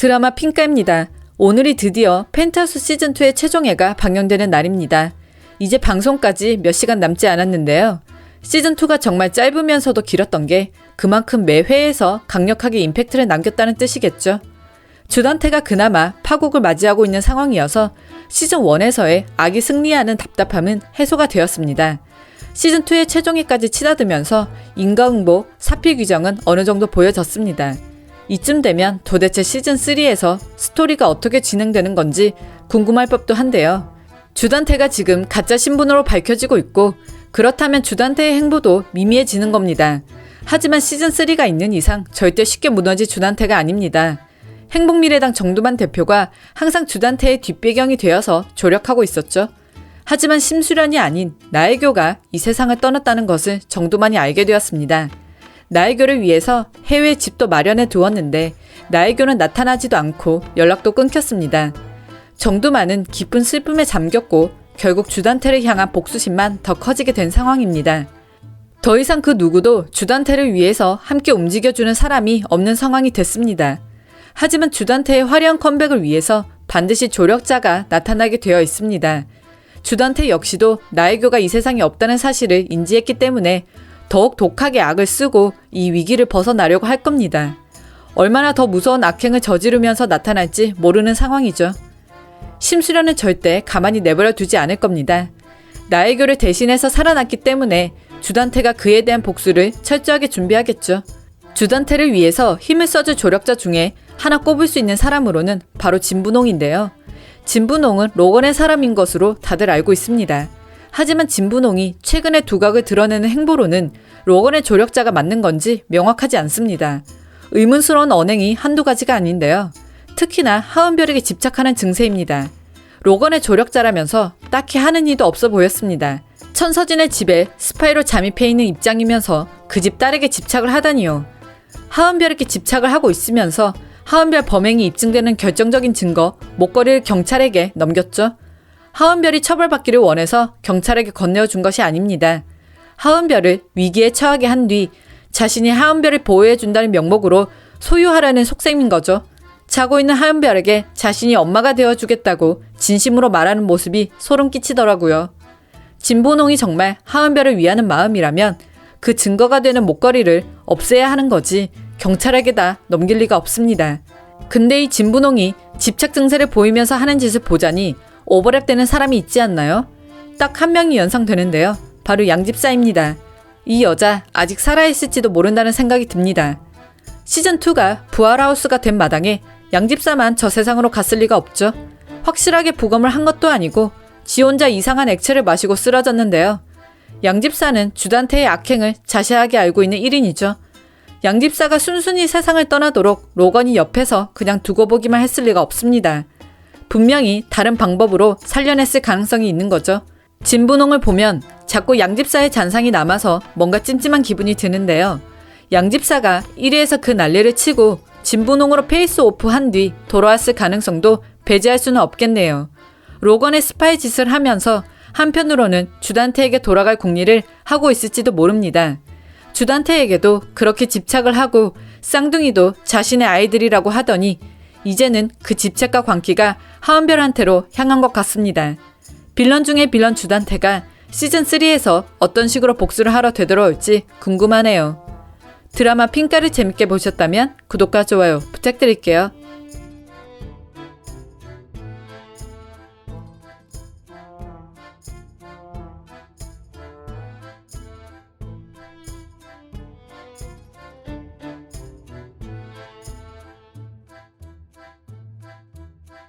드라마 핑가입니다. 오늘이 드디어 펜트하우스 시즌2의 최종회가 방영되는 날입니다. 이제 방송까지 몇 시간 남지 않았는데요. 시즌2가 정말 짧으면서도 길었던 게 그만큼 매 회에서 강력하게 임팩트를 남겼다는 뜻이겠죠. 주단태가 그나마 파국을 맞이하고 있는 상황이어서 시즌1에서의 악이 승리하는 답답함은 해소가 되었습니다. 시즌2의 최종회까지 치닫으면서 인과응보, 사필 규정은 어느 정도 보여졌습니다. 이쯤 되면 도대체 시즌3에서 스토리가 어떻게 진행되는 건지 궁금할 법도 한데요. 주단태가 지금 가짜 신분으로 밝혀지고 있고 그렇다면 주단태의 행보도 미미해지는 겁니다. 하지만 시즌3가 있는 이상 절대 쉽게 무너질 주단태가 아닙니다. 행복미래당 정두만 대표가 항상 주단태의 뒷배경이 되어서 조력하고 있었죠. 하지만 심수련이 아닌 나혜교가 이 세상을 떠났다는 것을 정두만이 알게 되었습니다. 나혜교를 위해서 해외 집도 마련해 두었는데 나혜교는 나타나지도 않고 연락도 끊겼습니다. 정두만은 깊은 슬픔에 잠겼고 결국 주단태를 향한 복수심만 더 커지게 된 상황입니다. 더 이상 그 누구도 주단태를 위해서 함께 움직여주는 사람이 없는 상황이 됐습니다. 하지만 주단태의 화려한 컴백을 위해서 반드시 조력자가 나타나게 되어 있습니다. 주단태 역시도 나혜교가 이 세상에 없다는 사실을 인지했기 때문에 더욱 독하게 악을 쓰고 이 위기를 벗어나려고 할 겁니다. 얼마나 더 무서운 악행을 저지르면서 나타날지 모르는 상황이죠. 심수련은 절대 가만히 내버려 두지 않을 겁니다. 나혜교를 대신해서 살아났기 때문에 주단태가 그에 대한 복수를 철저하게 준비하겠죠. 주단태를 위해서 힘을 써줄 조력자 중에 하나 꼽을 수 있는 사람으로는 바로 진분홍인데요. 진분홍은 로건의 사람인 것으로 다들 알고 있습니다. 하지만 진분홍이 최근에 두각을 드러내는 행보로는 로건의 조력자가 맞는 건지 명확하지 않습니다. 의문스러운 언행이 한두 가지가 아닌데요. 특히나 하은별에게 집착하는 증세입니다. 로건의 조력자라면서 딱히 하는 일도 없어 보였습니다. 천서진의 집에 스파이로 잠입해 있는 입장이면서 그 집 딸에게 집착을 하다니요. 하은별에게 집착을 하고 있으면서 하은별 범행이 입증되는 결정적인 증거, 목걸이를 경찰에게 넘겼죠. 하은별이 처벌받기를 원해서 경찰에게 건네어준 것이 아닙니다. 하은별을 위기에 처하게 한 뒤 자신이 하은별을 보호해준다는 명목으로 소유하라는 속셈인 거죠. 자고 있는 하은별에게 자신이 엄마가 되어주겠다고 진심으로 말하는 모습이 소름 끼치더라고요. 진분홍이 정말 하은별을 위하는 마음이라면 그 증거가 되는 목걸이를 없애야 하는 거지 경찰에게다 넘길 리가 없습니다. 근데 이 진분홍이 집착 증세를 보이면서 하는 짓을 보자니 오버랩되는 사람이 있지 않나요? 딱 한 명이 연상되는데요. 바로 양집사입니다. 이 여자 아직 살아있을지도 모른다는 생각이 듭니다. 시즌2가 부활하우스가 된 마당에 양집사만 저 세상으로 갔을 리가 없죠. 확실하게 부검을 한 것도 아니고 지 혼자 이상한 액체를 마시고 쓰러졌는데요. 양집사는 주단태의 악행을 자세하게 알고 있는 1인이죠. 양집사가 순순히 세상을 떠나도록 로건이 옆에서 그냥 두고 보기만 했을 리가 없습니다. 분명히 다른 방법으로 살려냈을 가능성이 있는 거죠. 진분홍을 보면 자꾸 양집사의 잔상이 남아서 뭔가 찜찜한 기분이 드는데요. 양집사가 1위에서 그 난리를 치고 진분홍으로 페이스 오프한 뒤 돌아왔을 가능성도 배제할 수는 없겠네요. 로건의 스파이 짓을 하면서 한편으로는 주단태에게 돌아갈 궁리를 하고 있을지도 모릅니다. 주단태에게도 그렇게 집착을 하고 쌍둥이도 자신의 아이들이라고 하더니 이제는 그 집착과 광기가 하은별한테로 향한 것 같습니다. 빌런 중의 빌런 주단태가 시즌3에서 어떤 식으로 복수를 하러 되돌아올지 궁금하네요. 드라마 핑가를 재밌게 보셨다면 구독과 좋아요 부탁드릴게요.